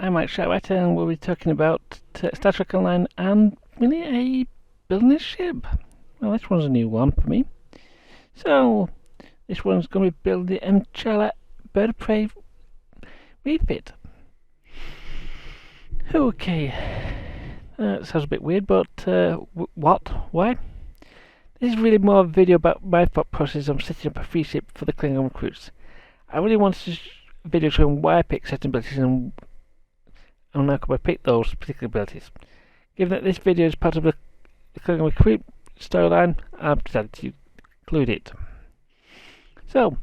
I'm Mike Sharwriter and we'll be talking about Star Trek Online and really a building a ship. Well, this one's a new one for me. So, this one's going to be building the M'Challa Bird of Prey Refit. Okay, that sounds a bit weird, but what? Why? This is really more a video about my thought process of setting up a free ship for the Klingon recruits. I really wanted a video showing why I picked certain abilities and how could I pick those particular abilities. Given that this video is part of the Klingon recruit storyline, I've decided to include it. So,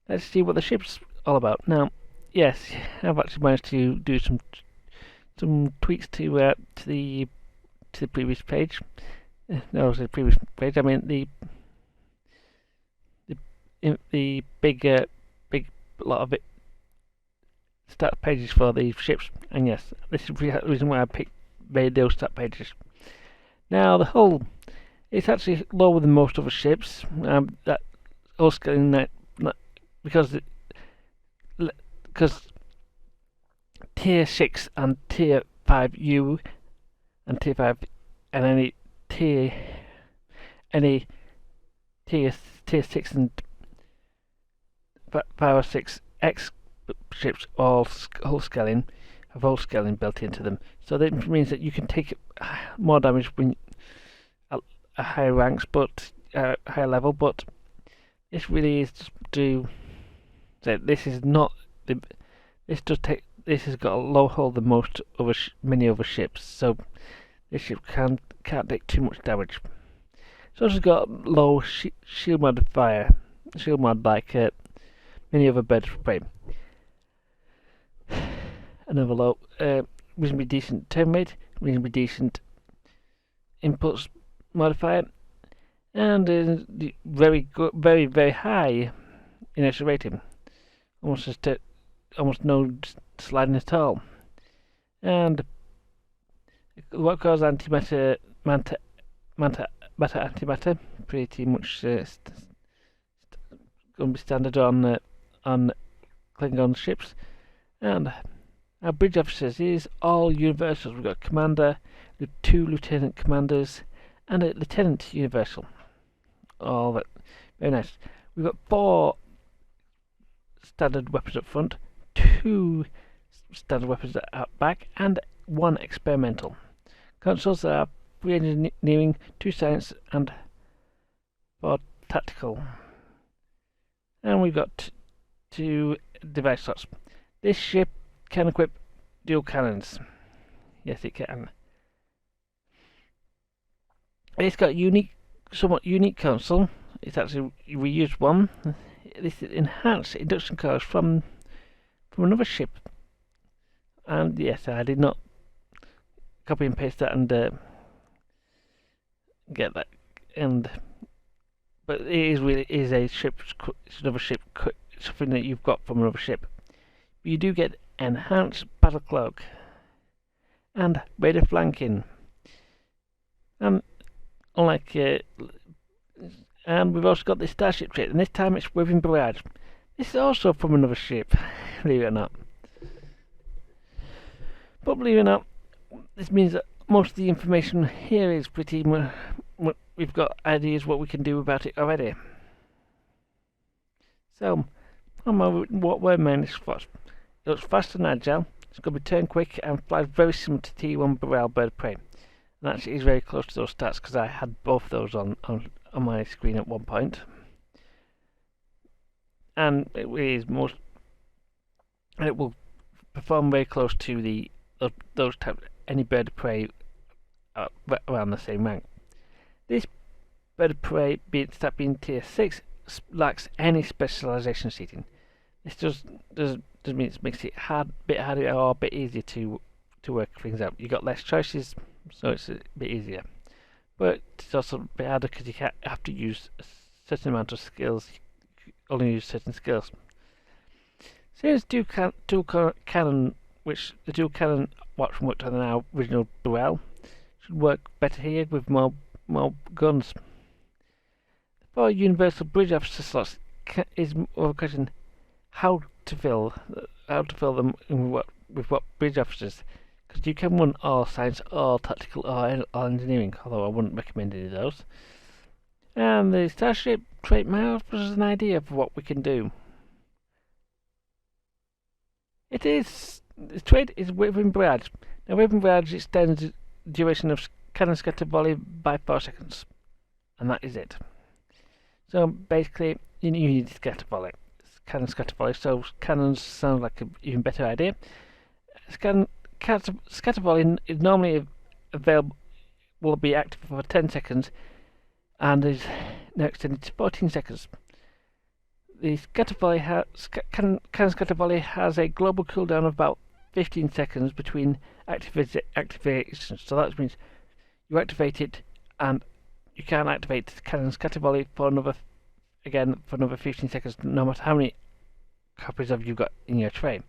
let's see what the ship's all about. Now, yes, I've actually managed to do some tweaks to the previous page. No, the previous page. I mean the big lot of start pages for the ships. And yes, this is the reason why I made those start pages. Now the hull, it's actually lower than most other ships. That all scaling that because tier 6 and tier 5U and tier 5 and any tier 6 and 5 or 6X ships all hull scaling have hull scaling built into them, so that means that you can take more damage when at higher ranks, but higher level. But this really is to say this is not the this has got a lower hull than many other ships, so this ship can't take too much damage. It's also got low shield modifier, like many other birds of prey. Another low, reasonably decent turn rate, reasonably decent impulse modifier, and very good, very high inertia rating. Almost no sliding at all. And what causes antimatter, matter antimatter, pretty much going to be standard on Klingon ships. And our bridge officers is all universals. We've got a commander, 2 lieutenant commanders, and a lieutenant universal. All that very nice. We've got 4 standard weapons up front, 2 standard weapons at back, and 1 experimental. Consoles are 3 engineering, 2 science, and 4 tactical. And we've got 2 device slots. This ship can equip dual cannons. Yes, it can. It's got somewhat unique console. It's actually reused one. This is enhanced induction coils from another ship. And yes, I did not copy and paste that and get that. But it is a ship. It's another ship. Something that you've got from another ship. You do get enhanced battle cloak and radar flanking. And we've also got the StarShip trait, and this time it's Waving Barrage. This is also from another ship, believe it or not. But believe it or not, this means that most of the information here is pretty much, we've got ideas what we can do about it already. So, what were main spots? It looks fast and agile, it's going to be turn quick, and flies very similar to T1 Burrell Bird of Prey. And actually is very close to those stats because I had both of those on my screen at one point. And it will perform very close to those types, any bird of prey around the same rank. This bird of prey, being tier 6, lacks any specialization seating. This does mean it makes it a bit harder or a bit easier to work things out. You got less choices, so it's a bit easier. But it's also a bit harder because you have to use a certain amount of skills. You only use certain skills. Since dual cannon, which the dual cannon option worked on our original duel, should work better here with more guns. The 4 universal bridge officer slots is more a question: how to fill them with what bridge officers, because you can run all science, all tactical, all engineering. Although I wouldn't recommend any of those. And the StarShip trait might offer us an idea of what we can do. The trait is Whipping Barrage. Now, Whipping Barrage extends the duration of cannon scatter volley by 4 seconds, and that is it. So basically, you need scatter volley, cannon scatter volley. So cannons sound like an even better idea. Scatter volley is normally available, will be active for 10 seconds, and is now extended to 14 seconds. The cannon scatter volley has a global cooldown of about 15 seconds between activations. So that means you activate it, and you can't activate the cannon scatter volley for another 15 seconds, no matter how many copies of you got in your tray.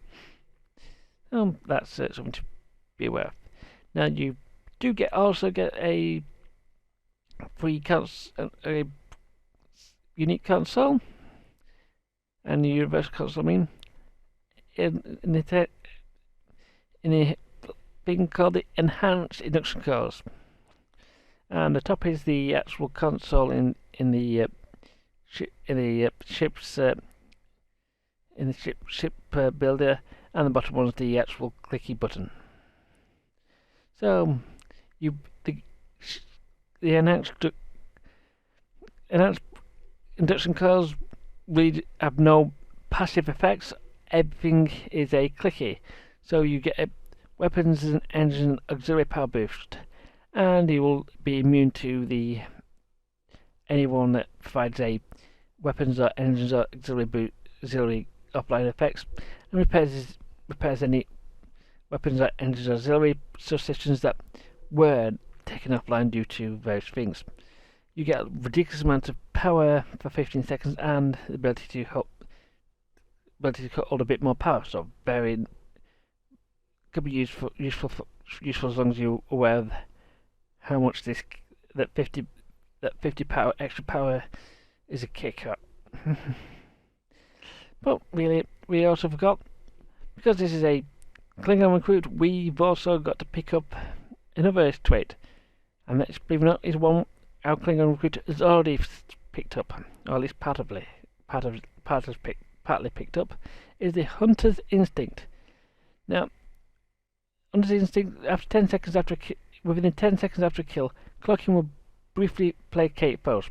That's something to be aware of. Now you do also get a free a unique console and a universal console. I mean, in a thing called the enhanced induction cores, and the top is the actual console in the ship's ship builder, and the bottom one is the actual clicky button. So the enhanced induction cores really have no passive effects. Everything is a clicky. So you get a weapons and engine auxiliary power boost, and you will be immune to anyone that provides a weapons or engines or auxiliary offline effects, and repairs any weapons or engines or auxiliary subsystems that were taken offline due to various things. You get a ridiculous amount of power for 15 seconds, and the ability to hold a bit more power. So could be useful as long as you're aware of how much that 50 extra power is a kicker. But really, we also forgot, because this is a Klingon recruit, we've also got to pick up another trait, and that's, believe it or not, is one our Klingon recruit has already picked up, or at least partly picked up, is the Hunter's Instinct. Now, Hunter's Instinct, within 10 seconds after a kill, clocking will briefly placate foes.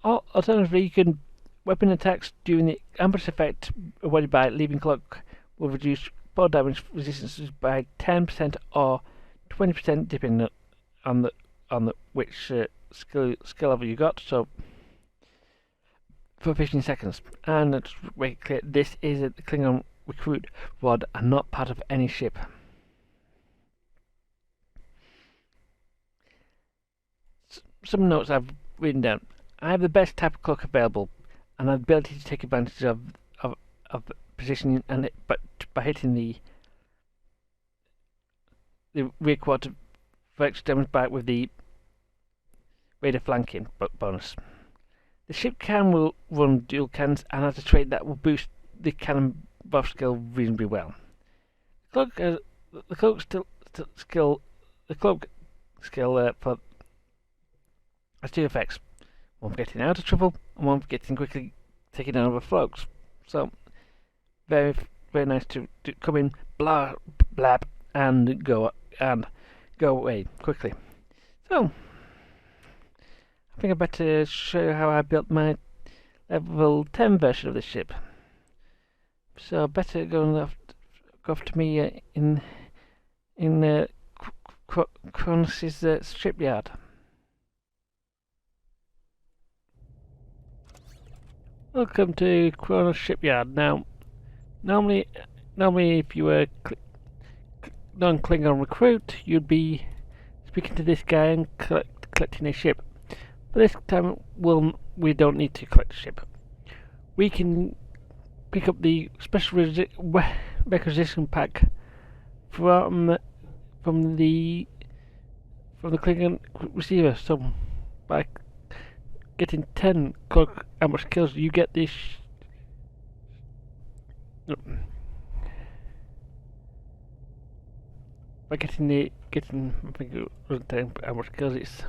Alternatively, you can weapon attacks during the ambush effect avoided by leaving clock will reduce fall damage resistances by 10% or 20% depending on which skill level you got. So for 15 seconds, and let's make it clear, this is a Klingon recruit rod and not part of any ship. Some notes I've written down. I have the best type of cloak available, and the ability to take advantage of positioning, but by hitting the rear quarter for extra damage with the radar flanking bonus. The ship can run dual cannons and has a trait that will boost the cannon buff skill reasonably well. The cloak skill for has two effects: one for getting out of trouble, and one for getting quickly taken down over floats. So very, very nice to come in, blab, and go away quickly. So I think I better show you how I built my level 10 version of this ship. So I better go off to me in Kronos' shipyard. Welcome to Kronos shipyard. Now, normally if you were non-Klingon recruit, you'd be speaking to this guy and collecting a ship. But this time, we don't need to collect a ship. We can pick up the special requisition pack from the Klingon receiver. So by getting 10 cloak ambush kills, you get this by I think it wasn't telling how much kills it's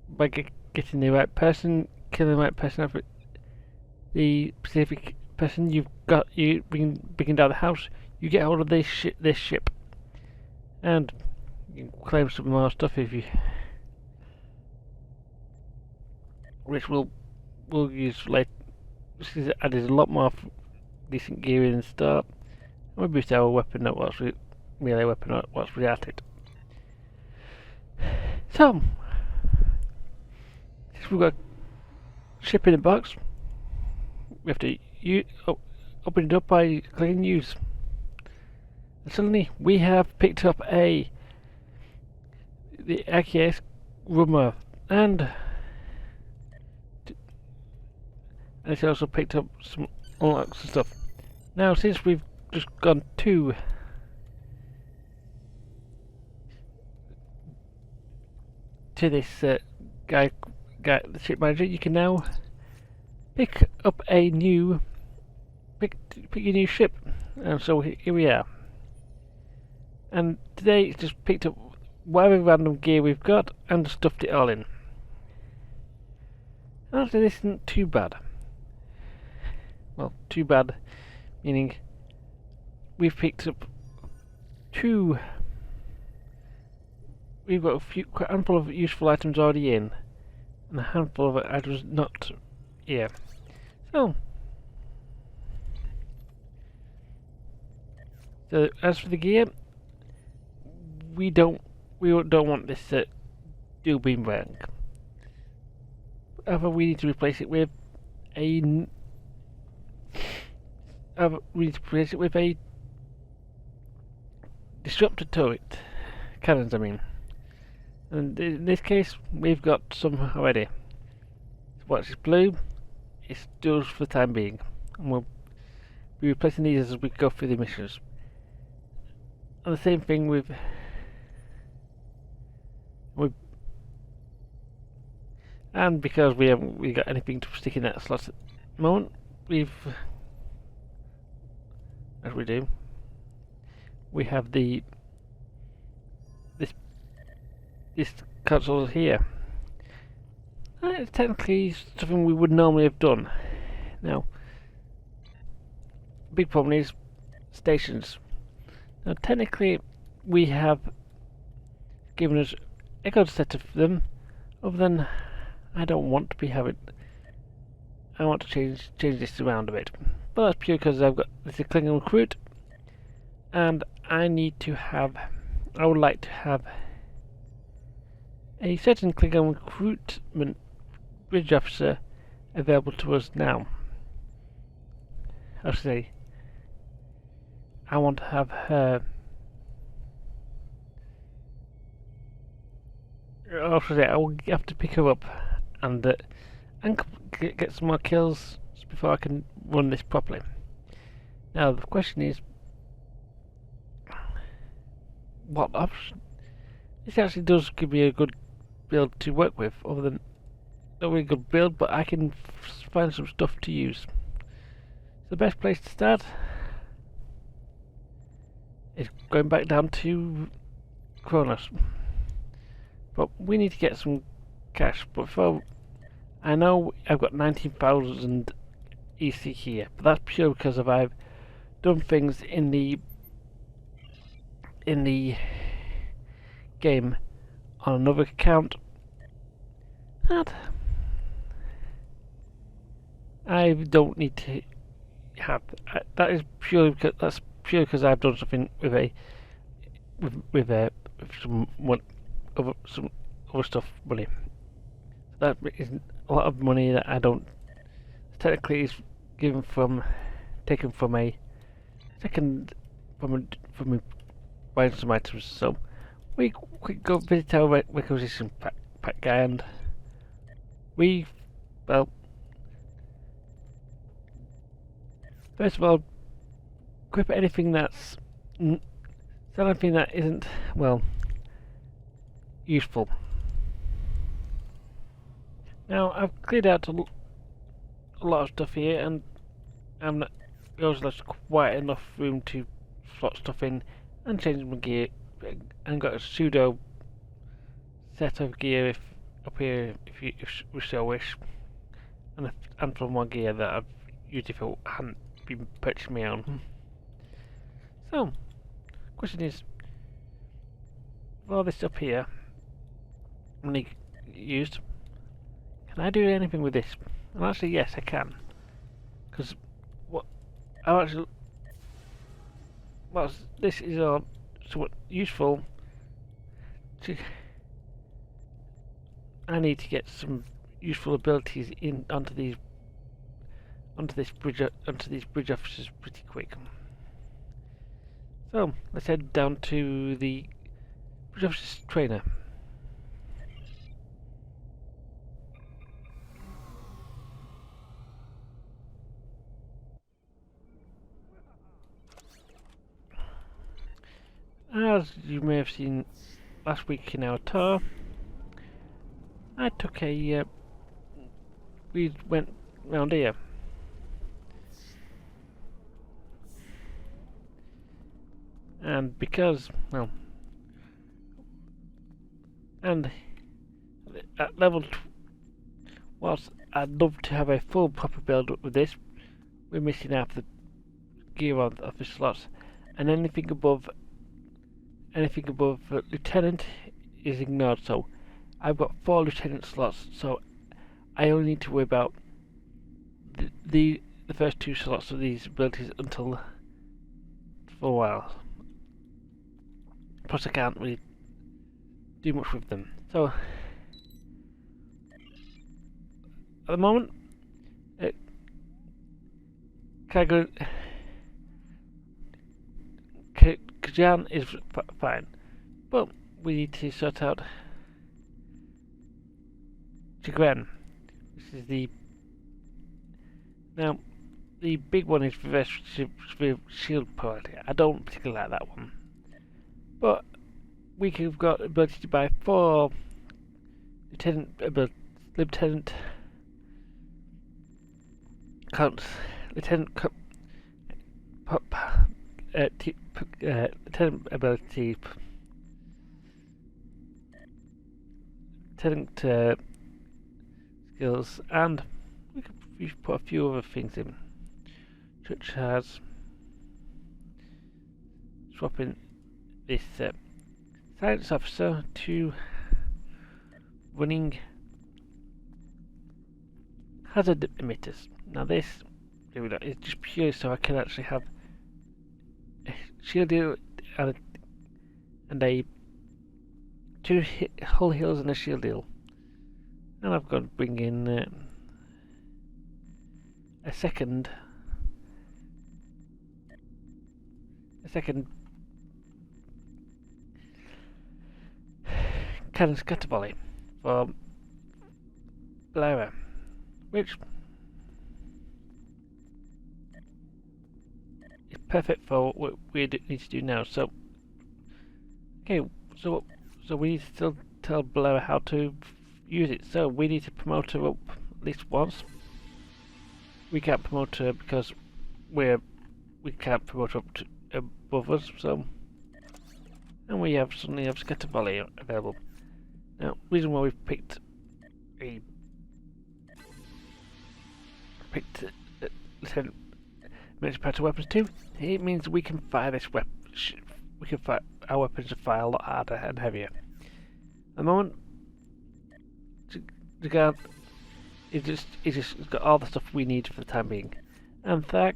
by getting the right person, killing the right person after the specific person you've got, you bringing down the house, you get hold of this ship, and you can claim some more stuff if you, which we'll use later. This is added a lot more decent gear in the start. We boost our weapon up whilst we melee weapon up whilst we're at it. So since we've got ship in a box, we have to open it up by clicking use. And suddenly we have picked up the AKS rumor, and it's also picked up some unlocks and stuff. Now, since we've just gone to this guy, the ship manager, you can now pick up a new pick your new ship, and so here we are. And today it's just picked up whatever random gear we've got and stuffed it all in. And actually, this isn't too bad. Well, too bad, meaning we've picked up we've got quite a handful of useful items already in, and a handful of items not here. So as for the gear, we don't want this dual beam rank. However, we need to replace it with a disruptor turret cannons, I mean. And in this case, we've got some already. What's blue? It's duals for the time being, and we'll be replacing these as we go through the missions. And the same thing with and because we haven't got anything to stick in that slot at the moment, as we do, we have this console here. It's technically something we would normally have done. Now, the big problem is stations. Now, technically, we have given us a good set of them. Other than, I don't want to be having. I want to change this around a bit, but that's purely because I've got this is Klingon recruit, and I would like to have a certain Klingon recruitment bridge officer available to us now. I should say, I want to have her. I should say, I will have to pick her up and get some more kills before I can run this properly. Now the question is, what option? This actually does give me a good build to work with, other than not really good build, but I can find some stuff to use. The best place to start is going back down to Kronos. But we need to get some cash. But before, I know I've got 19,000 EC here, but that's pure because I've done things in the game on another account that I don't need to have. That is purely because I've done something with some other stuff money. That is a lot of money that I don't. Technically, is taken from a second from me buying some items. So we could go visit our requisition pack guy, and first of all, equip anything that's sell anything that isn't useful. Now I've cleared out a lot of stuff here, and there's quite enough room to slot stuff in and change my gear, and got a pseudo set of gear up here if you so wish, and for more gear that I've used if I hadn't been purchasing my own. So, question is, with all this up here, only used, can I do anything with this? And actually, yes, I can, because what I actually, well, this is all somewhat useful. I need to get some useful abilities in onto these bridge officers pretty quick. So let's head down to the bridge officers trainer. As you may have seen last week in our tour, I took a we went round here. And because, well, and at level, whilst I'd love to have a full proper build up with this, we're missing half the gear of the slots, and anything above lieutenant is ignored. So I've got 4 lieutenant slots, so I only need to worry about the first 2 slots of these abilities until for a while. Plus I can't really do much with them. So at the moment, Kajan is fine, but we need to sort out Chagrin. This is the big one is reverse shield priority. I don't particularly like that one, but we have got ability to buy 4 lieutenant counts. Lieutenant ability, lieutenant skills, and we could put a few other things in, such as swapping this science officer to running hazard emitters. Now this is just pure so I can actually have a shield deal and a 2 hull heals and a shield deal. And I've got to bring in a second cannon scatter volley for Blair, which is perfect for what we need to do now. So, okay, so we need to still tell Blair how to use it. So we need to promote her up at least once. We can't promote her because we can't promote her up to above us. So, and we suddenly have scatter volley available. Now, reason why we've picked Lieutenant Military Practical Weapons 2, it means we can fire this weapon. We can fire our weapons to fire a lot harder and heavier. At the moment, the guard is just got all the stuff we need for the time being, and Thak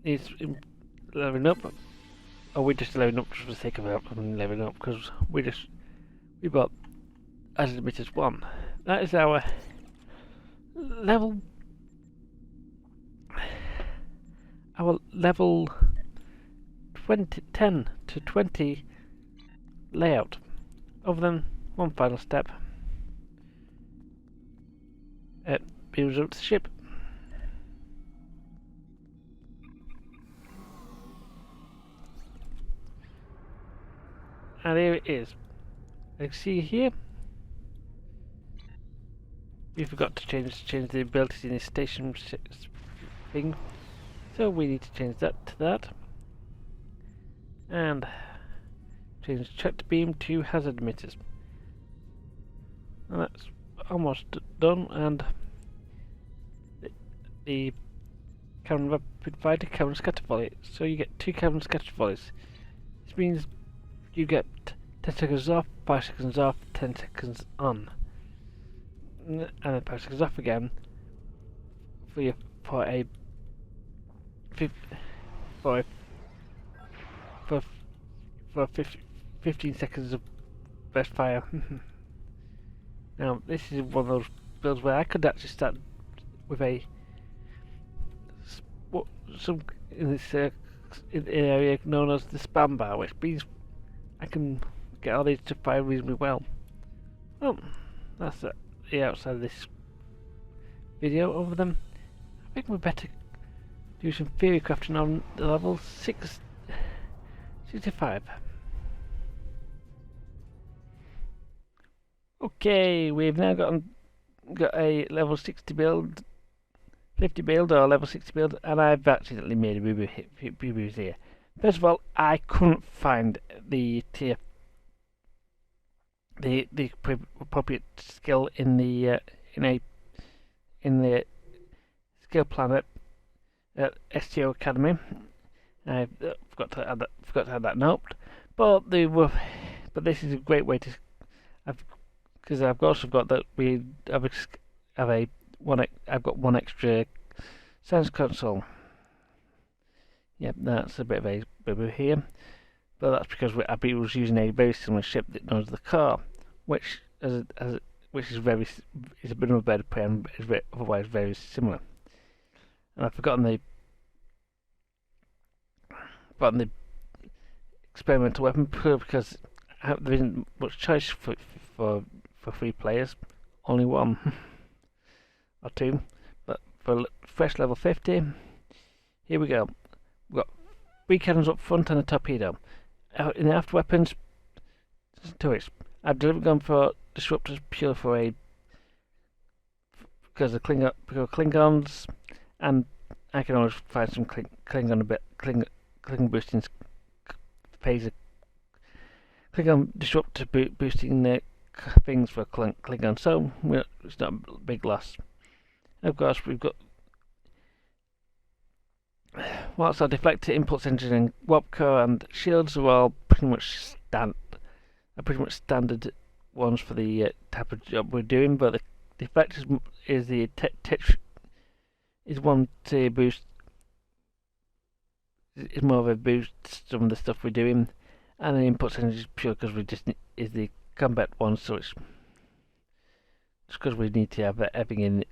is leveling up. Or we're just leveling up just for the sake of leveling up because we bought as emitters 1. That is our level 10 to 20 layout. Other than one final step, builds up the ship. And here it is. You can see here we forgot to change the abilities in the station thing, so we need to change that to that, and change checked beam to hazard emitters. And that's almost done, and the cannon rapid fire to cannon scatter volley. So you get 2 cannon scatter volleys. This means you get 10 seconds off, 5 seconds off, 10 seconds on, and then 5 seconds off again for a 15 seconds of burst fire. Now this is one of those builds where I could actually start with some in this area known as the spam bar, which means I can get all these to fire reasonably well. Well, that's the outside of this video over them. I think we better do some theory crafting on the level 65. Okay, we've now got a level 60 build, 50 build or level 60 build, and I've accidentally made a boo-boo here. First of all, I couldn't find the appropriate skill in the skill planet at STO Academy. I forgot to add that note, but this is a great way to, because I've also got that I've got one extra Sense console. Yep, that's a bit of a boo-boo here, but that's because I was using a very similar ship that knows the car, which is a bit of a better prey and is otherwise very similar. And I've forgotten the experimental weapon because there isn't much choice for 3 players, only 1 or 2. But for fresh level 50, here we go. We've got 3 cannons up front and a torpedo. In the after weapons, turrets. I've deliberately gone for disruptors purely because of Klingons, and I can always find some Klingon boosting phaser. Klingon disruptor boosting the things for Klingon, so it's not a big loss. Of course, we've got whilst our deflector, impulse engine, and warp core and shields are all pretty much standard ones for the type of job we're doing, but the deflector is one to boost. Is more of a boost some of the stuff we're doing, and the impulse engine is pure because is the combat one, so it's just because we need to have everything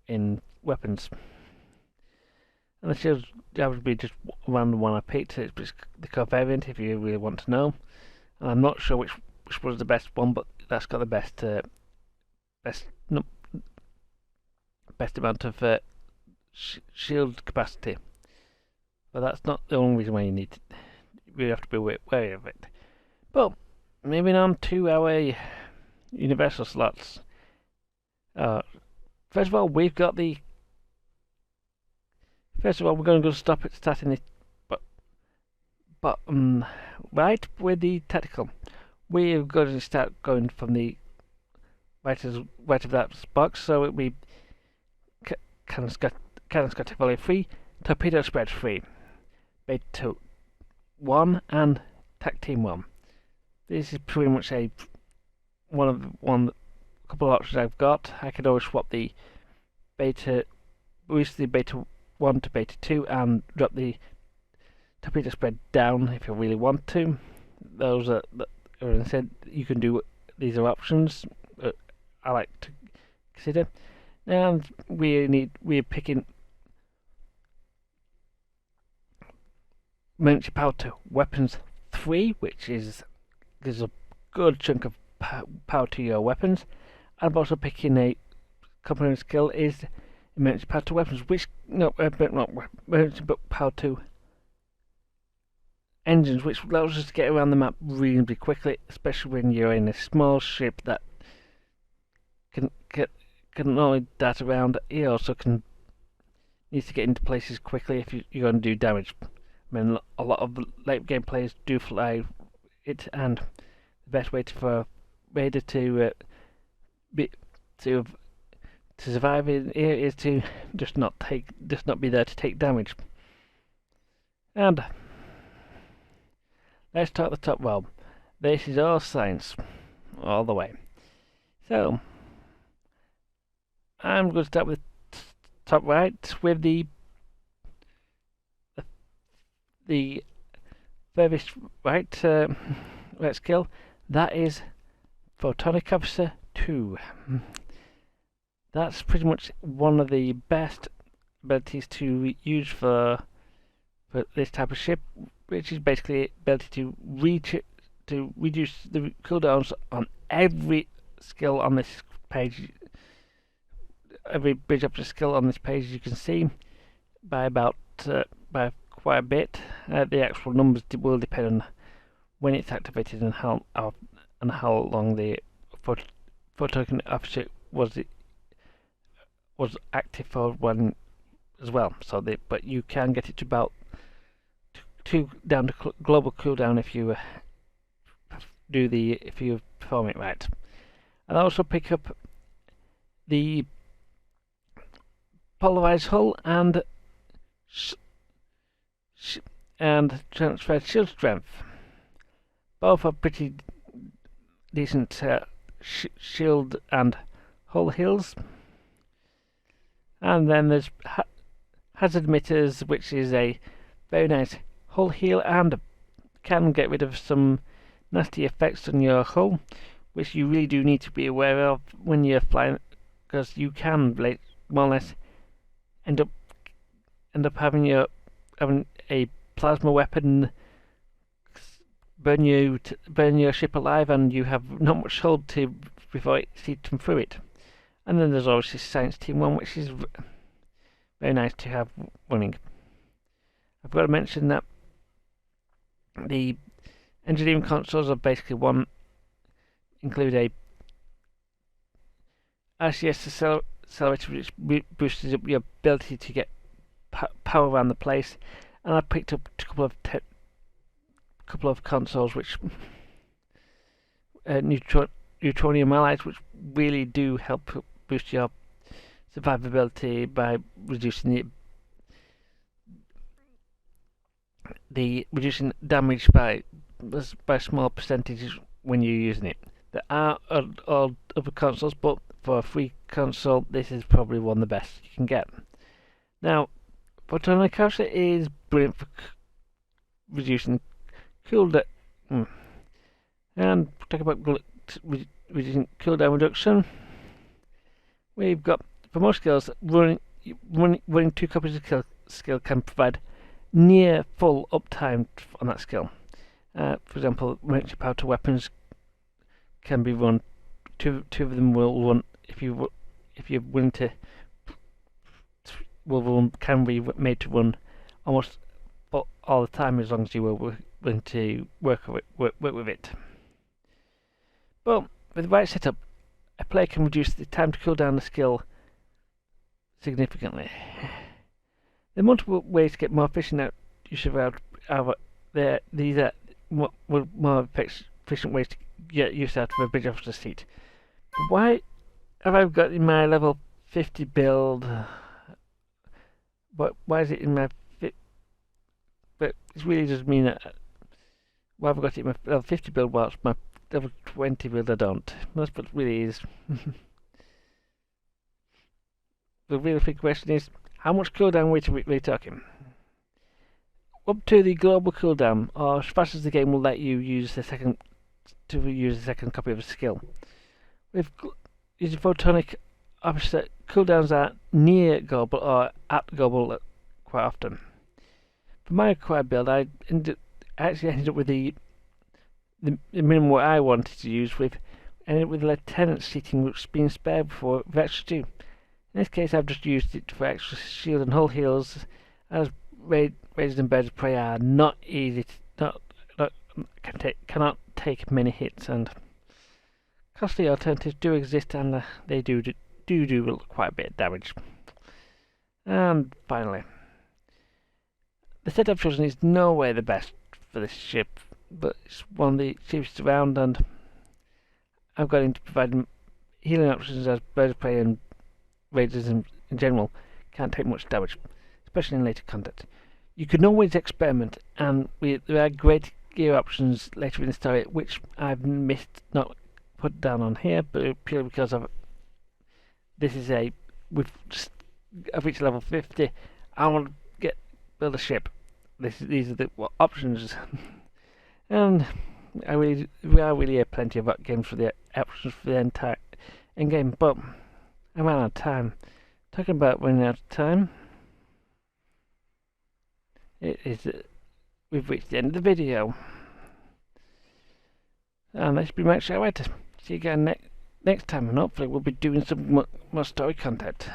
in weapons. And the shields would be just random one I picked. It's the core variant if you really want to know. And I'm not sure which was the best one, but that's got the best amount of shield capacity. But that's not the only reason why you have to be wary of it. But moving on to our universal slots. First of all, we're going to go starting the bottom right with the tactical. We're going to start going from the right of that box, so it'll be cannon scatter volley 3, torpedo spread 3, beta 1, and tac team 1. This is pretty much a couple of options I've got. I could always swap the boost the beta 1 to beta 2 and drop the torpedo spread down if you really want to. Those are, as I said, you can do. These are options I like to consider. And we're picking emergency power to weapons 3, which gives a good chunk of power to your weapons. I'm also picking a complement skill is emergency power to weapons, which not emergency power to engines, which allows us to get around the map reasonably quickly, especially when you're in a small ship that can not only dart around, he also needs to get into places quickly if you're going to do damage. I mean, a lot of late game players do fly it, and the best way for a raider to survive in here is to just not be there to take damage. And let's start at the top. Well, this is all science, all the way. So I'm going to start with top right with the furthest right skill. That is Photonic Officer 2. That's pretty much one of the best abilities to use for this type of ship, which is basically the ability to reduce the cooldowns on every skill on this page. Every bridge up to skill on this page, you can see, by quite a bit. The actual numbers will depend on when it's activated and how long the Photonic Officer was active for one as well. So but you can get it to about 2 down to global cooldown if you perform it right. And also pick up the polarized hull and transferred shield strength. Both are pretty decent shield and hull heals. And then there's hazard emitters, which is a very nice hull heal and can get rid of some nasty effects on your hull, which you really do need to be aware of when you're flying, because you can more or less end up having a plasma weapon burn your ship alive, and you have not much hull before it sees through it. And then there's obviously Science Team 1, which is very nice to have running. I've got to mention that the engineering consoles are basically include a RCS accelerator, which boosts up your ability to get power around the place. And I picked up a couple of consoles which neutronium allies, which really do help boost your survivability by reducing reducing damage by small percentages when you're using it. There are other consoles, but for a free console, this is probably one of the best you can get. Now, Photonic Officer is brilliant for reducing cooldown. And talk about reducing cooldown reduction. We've got, for most skills, running 2 copies of skill can provide near full uptime on that skill. For example, emergency power to weapons can be run. Two of them will run if you're willing to. Can be made to run almost all the time, as long as you are willing to work with it. But with the right setup, a player can reduce the time to cool down the skill significantly. There are multiple ways to get more efficient use of these are more efficient ways to get use out of a bridge officer seat. But why have I got in my level 50 build? But why is it in my but it really does mean that why have I got it in my level 50 build whilst my level 20 build I don't? That's what really is. The real big question is, how much cooldown are we talking? Up to the global cooldown, or as fast as the game will let you use the second copy of a skill. With using Photonic Officer, cooldowns are near global or at global quite often. For my required build, I actually ended up with the minimum what I wanted to use ended up with Lieutenant seating, which was being spared for extra 2. In this case, I've just used it for extra shield and hull heals, as raiders and birds of prey are not easy, cannot take many hits, and costly alternatives do exist, and they do do quite a bit of damage. And finally, the set I've chosen is no way the best for this ship, but it's one of the cheapest around, and I've got into providing healing options as birds of prey and raiders in general can't take much damage, especially in later content. You can always experiment, and there are great gear options later in the story which I've missed not put down on here, but purely because of I've reached level 50. I want to build a ship. These are the options, and we are really plenty of games for the options for the entire end game. But I'm out of time. Talking about running out of time, we've reached the end of the video, and that's been my show. See you again next time, and hopefully we'll be doing some more story content.